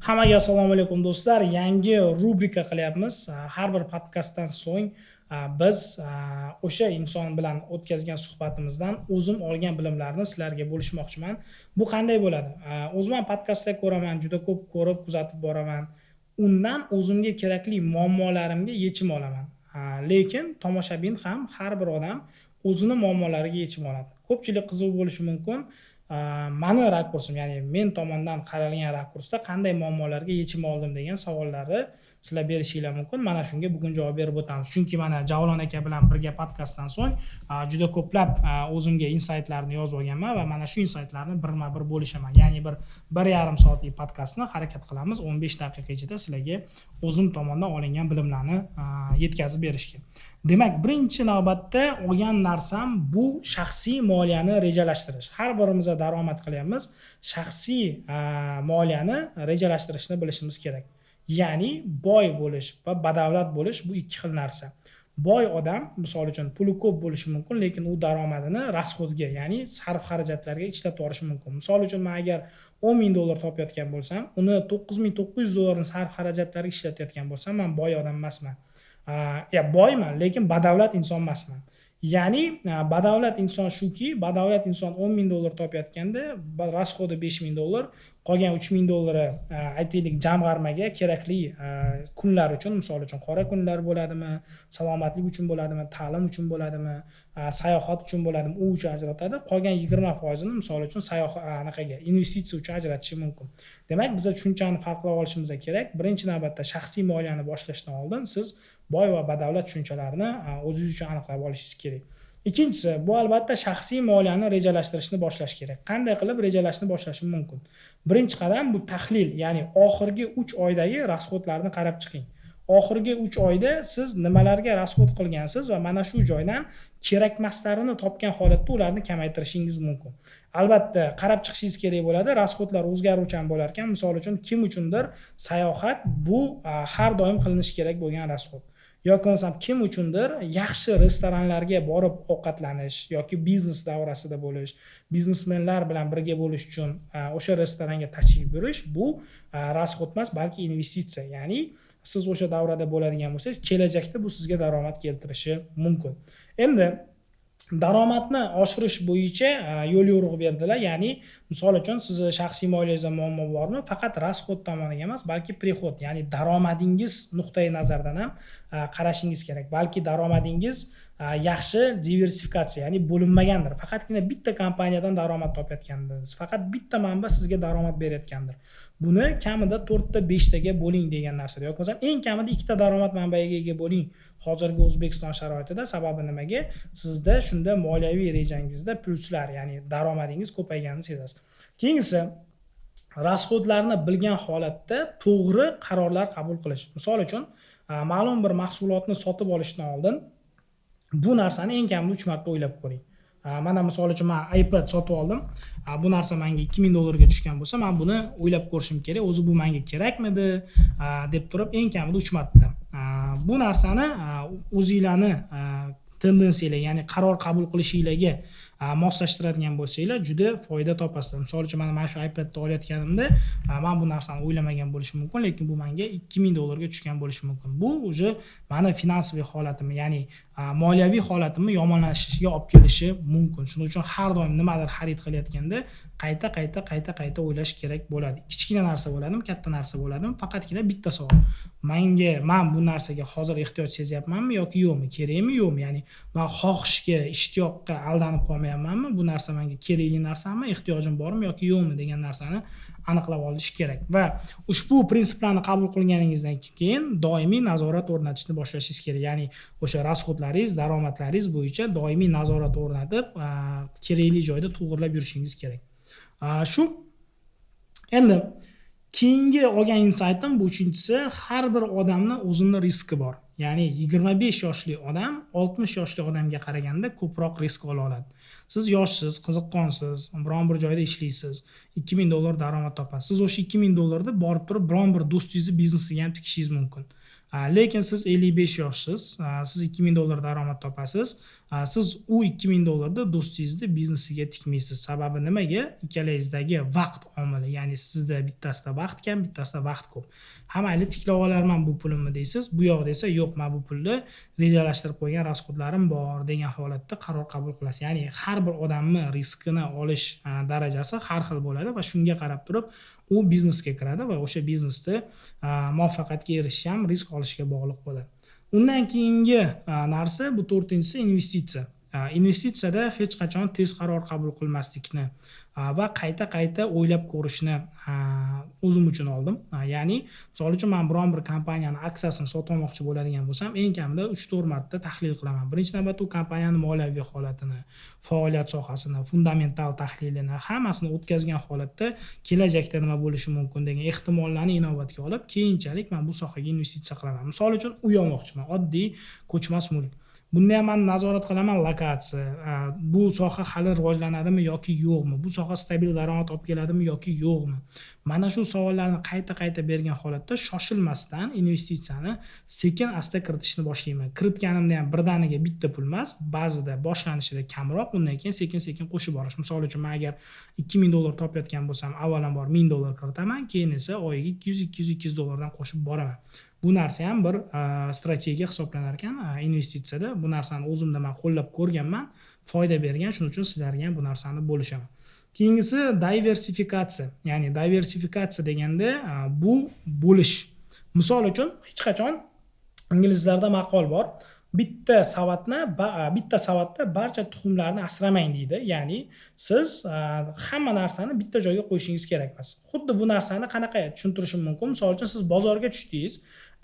Hammaga assalomu alaykum do'stlar. Yangi rubrika qilyapmiz. Har bir podkastdan so'ng biz o'sha inson bilan o'tkazgan suhbatimizdan o'zim olgan bilimlarni sizlarga bo'lishmoqchiman. Bu qanday bo'ladi? O'zim ham podkastlar ko'raman, juda ko'p ko'rib, kuzatib boraman. Undan o'zimga kerakli muammolarimga yechim olaman. Lekin tomoshabin ham har bir odam o'zini muammolariga yechim oladi. Ko'pchilik qiziq bo'lishi mumkin. Mani rakursim, ya'ni men tomondan qaralgan rakursda qanday muammolarga yechim oldim degan savollarni sizlar berishinglar mumkin. Mana shunga bugun javob berib o'tamiz. Chunki mana Javlon aka bilan birga podkastdan so'ng juda ko'plab o'zimga insaytlarni yozib olganman va mana shu insaytlarni birma-bir bo'lishaman. Ya'ni bir 1,5 soatlik podkastni harakat qilamiz 15 daqiqa ichida sizlarga o'zim tomonidan olingan bilimlarni yetkazib berishga. Demak, birinchi navbatda olgan narsam bu shaxsiy moliyani rejalashtirish. Har birimiz daromad qilyapmiz. Shaxsiy moliyani rejalashtirishni bilishimiz kerak. Ya'ni boy bo'lish va badavlat bo'lish bu ikki xil narsa. Boy odam, misol uchun, puli ko'p bo'lishi mumkin, lekin u daromadini rasxodga, ya'ni sarf-xarajatlarga ishlatib yuborishi mumkin. Misol uchun, men agar $10,000 topayotgan bo'lsam, uni $9,900 ni sarf-xarajatlarga ishlatayotgan bo'lsam, men boy odam emasman. Boyman, lekin badavlat inson emasman. Ya'ni badavlat inson shuki, badavlat inson $10,000 topayotganda rasxodi $5,000, qolgan $3,000 aytaylik jamg'armaga kerakli kunlar uchun, misol uchun qora kunlar bo'ladimi, salomatlik uchun bo'ladimi, ta'lim uchun bo'ladimi, sayohat uchun bo'ladimi, u uchun ajratadi. Qolgan 20% ni misol uchun investitsiya uchun ajratishi mumkin. Demak, biz tushunchani farqlab olishimiz kerak. Birinchi navbatda shaxsiy moliyani boshlashdan oldin siz boy va badavlat tushunchalarini o'zingiz uchun aniqlab olishingiz kerak. Ikkinchisi, bu albatta shaxsiy moliyani rejalashtirishni boshlash kerak. Qanday qilib rejalashni boshlashim mumkin? Birinchi qadam bu tahlil, ya'ni oxirgi 3 oydagi rasxodlarni qarab chiqing. Oxirgi 3 oyda siz nimalarga rasxod qilgansiz va mana shu joydan kerakmaslarini topgan holatda ularni kamaytirishingiz mumkin. Albatta, qarab chiqishingiz kerak bo'ladi. Rasxodlar o'zgaruvchan bo'lar ekan. Misol uchun, kim uchundir sayohat bu har doim qilinishi kerak bo'lgan rasxod. Yoki bo'lmasa kim uchundir yaxshi restoranlarga borib ovqatlanish yoki biznes davrasida bo'lish, biznesmenlar bilan birga bo'lish uchun o'sha restoranga tashrif buyurish bu rasxod emas, balki investitsiya. Ya'ni siz o'sha davrada bo'ladigan bo'lsangiz, kelajakda bu sizga daromad keltirishi mumkin. Endi daromadni oshirish bo'yicha yo'l yo'riq berdilar. Ya'ni misol uchun sizni shaxsiy moliyangizda muammo bormi? Faqat rasxod tomoniga emas, balki prihod, ya'ni daromadingiz nuqtai nazaridan ham qarashingiz kerak. Balki daromadingiz yaxshi diversifikatsiya, ya'ni bo'linmagandir. Faqatgina bitta kompaniyadan daromad topayotgandingiz. Faqat bitta manba sizga daromad berayotgandir. Buni kamida 4 ta 5 taga bo'ling degan narsa. Yoki bo'lmasa eng kamida 2 ta daromad manbaiga ega bo'ling. Hozirgi O'zbekiston sharoitida. Sababi nimaga? Sizda shunda moliyaviy rejangizda pluslar, ya'ni daromadingiz ko'payganini sezasiz. Keyingisi, rasxodlarni bilgan holatda to'g'ri qarorlar qabul qilish. Misol uchun, ma'lum bir mahsulotni sotib olishdan oldin bu narsani eng kamida 3 marta o'ylab ko'ring. Mana misol uchun men iPad sotib oldim. Bu narsa menga $2,000 ga tushgan bo'lsa, men buni o'ylab ko'rishim kerak. O'zi bu menga kerakmidi deb turib eng kamida 3 marta. Bu narsani o'zingizlarni tendensiyalar, ya'ni qaror qabul qilishingizga moslashtiradigan bo'lsanglar, juda foyda topasizlar. Misol uchun, mana shu iPadni olayotganimda, men bu narsani o'ylamagan bo'lishim mumkin, lekin bu menga $2,000 ga tushgan bo'lishi mumkin. Bu o'zi meni finansiy holatimni, ya'ni moliyaviy holatimni yomonlashishiga olib kelishi mumkin. Shuning uchun har doim nimadir xarid qilayotganda qayta o'ylash kerak bo'ladi. Kichkina narsa bo'ladimi, katta narsa bo'ladimi? Faqatgina bitta savol. Men bu narsaga hozir ehtiyoj sezyapmanmi yoki yo'qmi? Kerakmi, yo'qmi? Ya'ni men xohishga, ishtiyoqqa aldanib qolmayapmanmi? Bu narsa menga kerakli narsami, ehtiyojim bormi yoki yo'qmi degan narsani aniqlab olish kerak. Va ushbu prinsiplarni qabul qilganingizdan keyin doimiy nazorat o'rnatishni boshlashingiz kerak. Ya'ni o'sha rasxodlaringiz, daromadlaringiz bo'yicha doimiy nazorat o'rnatib, kerakli joyda to'g'rilab yurishingiz kerak. Shu. Endi keyingi olgan insaytim bu uchinchisi, har bir odamning o'zining riski bor. Ya'ni 25 yoshli odam 60 yoshli odamga qaraganda ko'proq risk ola oladi. Siz yoshsiz, qiziqqonsiz, biron bir joyda ishlaysiz, $2,000 daromad topasiz. Siz o'sha $2,000 ni borib turib biron bir do'stingizni biznesiga ham tikishingiz mumkin. Lekin siz 55 yoshsiz, siz $2,000 daromad topasiz siz u $2000 do'stingizni biznesiga tikmaysiz. Sababi nimaga? Ikkalangizdagi vaqt omili, ya'ni sizda bittasida vaqt kam, bittasida vaqt ko'p. Ha mayli tiklab olarman bu pulimni deysiz, bu yoqda esa yo'q, men bu pulni rejalashtirib qo'ygan rasxodlarim bor degan holatda qaror qabul qilasiz. Ya'ni har bir odamni riskini olish darajasi har xil bo'ladi va shunga qarab turib u biznesga kiradi va o'sha biznesda muvaffaqiyatga erishish ham risk olishga bog'liq bo'ladi. Undan keyingi narsa bu 4-inchisi investitsiya. Investitsiyada hech qachon tez qaror qabul qilmaslikni va qayta o'ylab ko'rishni o'zim uchun oldim. Ya'ni misol uchun men biron bir kompaniyani aksiyasini sotmoqchi bo'ladigan bo'lsam, eng kamida 3-4 marta tahlil qilaman. Birinchi navbatda u kompaniyani moliyaviy holatini, faoliyat sohasini, fundamental tahlilini hammasini o'tkazgan holatda kelajakda nima bo'lishi mumkin degan ehtimollarni inobatga olib, keyinchalik men bu sohaga investitsiya qilaman. Misol uchun uy olmoqchiman, oddiy ko'chmas mulk. Bunda ham men nazorat qilaman lokatsiya. Bu soha hali rivojlanadimi yoki yo'qmi? Bu soha stabil daromad olib keladimi yoki yo'qmi? Mana shu savollarni qayta bergan holatda shoshilmasdan investitsiyani sekin asta kiritishni boshlayman. Kiritganimda ham birdaniga bitta pul emas, ba'zida boshlanishida kamroq, undan keyin sekin qo'shib borish. Misol uchun men agar $2000 topayotgan bo'lsam, avvalambor $1000 kiritaman, keyin esa oyiga $200 dan qo'shib boraman. Bu narsa ham bir strategiya hisoblanar ekan investitsiyada. Bu narsani o'zimda men qo'llab ko'rganman, foyda bergan, shuning uchun sizlarga ham bu narsani bo'lishaman. Keyingisi diversifikatsiya. Ya'ni diversifikatsiya deganda bu bo'lish. Misol uchun hech qachon inglizlarda maqol bor. Bitta savatda barcha tuxumlarni asramang deydi. Ya'ni siz hamma narsani bitta joyga qo'yishingiz kerak emas. Xuddi bu narsani qanaqa tushuntirishim mumkin? Misol uchun siz bozorga tushdingiz.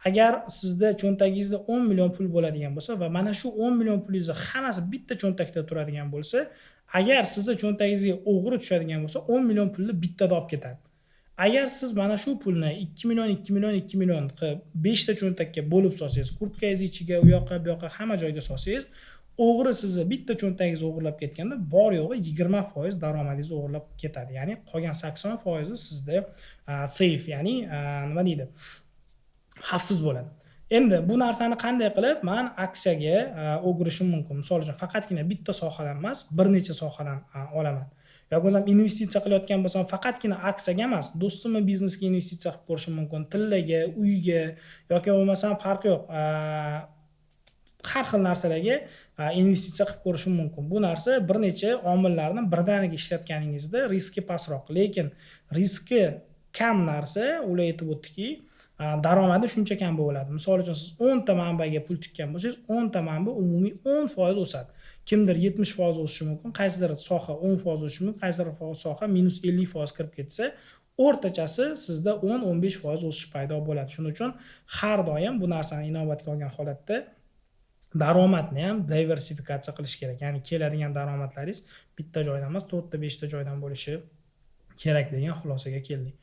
Agar sizda cho'ntagingizda 10 million pul bo'ladigan bo'lsa va mana shu 10 million pulingizni hammasi bitta cho'ntakda turadigan bo'lsa, agar sizni cho'ntagingizga o'g'ri tushadigan bo'lsa, 10 million pulni bittada olib ketadi. Agar siz mana shu pulni 2 million qilib 5 ta cho'ntakka bo'lib solsangiz, kurtkangiz ichiga, u yoqqa, bu yoqqa hamma joyga solsangiz, o'g'ri sizni bitta cho'ntagingizni o'g'irlab ketganda bor yo'g'i 20% daromadingizni o'g'irlab ketadi. Ya'ni qolgan 80% sizda safe, ya'ni nima deydi? Xavfsiz bo'ladi. Endi bu narsani qanday qilib men aksiyaga o'girishim mumkin? Misol uchun faqatgina bitta sohadan emas, bir necha sohadan olaman. Yoki bo'lsam investitsiya qilayotgan bo'lsam, faqatgina aksiyaga emas, do'stimni biznesiga investitsiya qilib ko'rishim mumkin, tillaga, uyga yoki bo'lmasam farqi yo'q. Har xil narsalarga investitsiya qilib ko'rishim mumkin. Bu narsa bir necha omillarni birdaniga ishlatganingizda riski pastroq, lekin riski kam narsa ular aytib o'tdiki, daromadi shuncha kam bo'ladi. Misol uchun siz 10 ta manbaga pul tikkan bo'lsangiz, 10 ta manba umumiy 10% o'sadi. Kimdir 70% o'sishi mumkin, qaysidir soha 10% o'sishi mumkin, qaysidir soha -50% kirib ketsa, o'rtachasi sizda 10-15% o'sish paydo bo'ladi. Shuning uchun har doim bu narsani inobatga olgan holatda daromadni ham diversifikatsiya qilish kerak. Ya'ni keladigan daromadlaringiz bitta joydan emas, 4 ta 5 ta joydan bo'lishi kerak degan xulosaga keldik.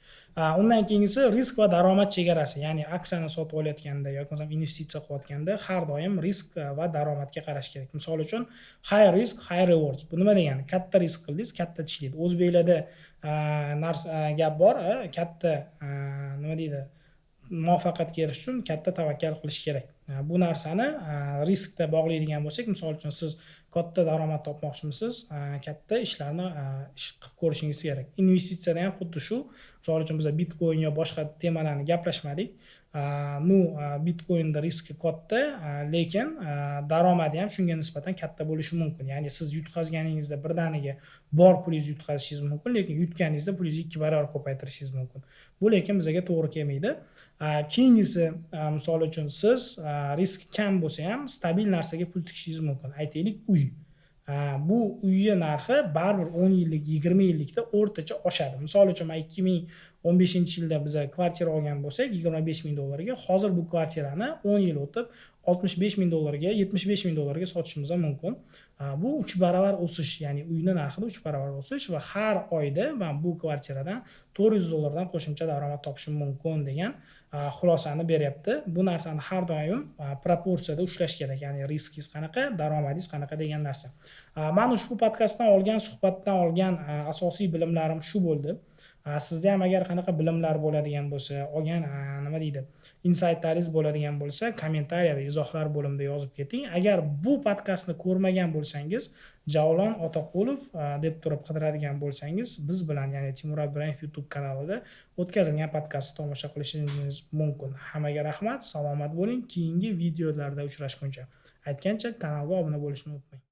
Undan keyingisi risk va daromad chegarasi. Ya'ni aksiyani sotib olayotganda yoki bo'lmasa investitsiya qilayotganda har doim risk va daromadga qarash kerak. Misol uchun high risk, high rewards. Bu nima degani? Katta risk qildingiz, katta tishlaydi. O'zbeklarda narsa gap bor, katta nima deydi? Muvaffaqiyatga erishish uchun katta tavakkal qilish kerak. Bu narsani riskda bog'laydigan bo'lsak, misol uchun siz katta daromad topmoqchimisiz, katta ishlarni qilib ko'rishingiz kerak. Investitsiyada ham xuddi shu. Misol uchun biz Bitcoin yo boshqa temalarni gaplashmadik. Bitcoinda riski katta, lekin daromadi ham shunga nisbatan katta bo'lishi mumkin. Ya'ni siz yutqazganingizda birdaniga bor pulingizni yutqazishingiz mumkin, lekin yutganingizda pulingizni 2 barobar ko'paytirishingiz mumkin. Bu lekin bizga to'g'ri kelmaydi. Keyingisi, misol uchun siz risk kam bo'lsa ham stabil narsaga pul tikishingiz mumkin. Aytaylik, uy. Bu uyning narxi baribir 10 yillik, 20 yillikda o'rtacha oshadi. Misol uchun men 2015-yilda biz kvartira olgan bo'lsak, $25,000 ga, hozir bu kvartirani 10 yil o'tib $65,000 ga, $75,000 ga sotishimiz mumkin. Bu 3 barobar o'sish, ya'ni uyning narxida 3 barobar o'sish va har oyda men bu kvartiradan $400 dan qo'shimcha daromad topishim mumkin degan xulosani beryapti. Bu narsani har doim proporsiyada ushlash kerak. Ya'ni riskingiz qanaqa, daromadingiz qanaqa degan narsa. Men ushbu podkastdan olgan, suhbatdan olgan asosiy bilimlarim shu bo'ldi. Sizda ham agar qanaqa bilimlar bo'ladigan bo'lsa, olgan nima deydi, insaytlaringiz bo'ladigan bo'lsa, kommentariyada, izohlar bo'limida yozib keting. Agar bu podkastni ko'rmagan bo'lsangiz, Javlon Otaqulov deb turib qidiradigan bo'lsangiz, biz bilan, ya'ni Timur Abduraimov YouTube kanalida o'tkazilgan podkastni tomosha qilishingiz mumkin. Hammaga rahmat, salomat bo'ling. Keyingi videolarda uchrashguncha. Aytgancha kanalga obuna bo'lishni unutmang.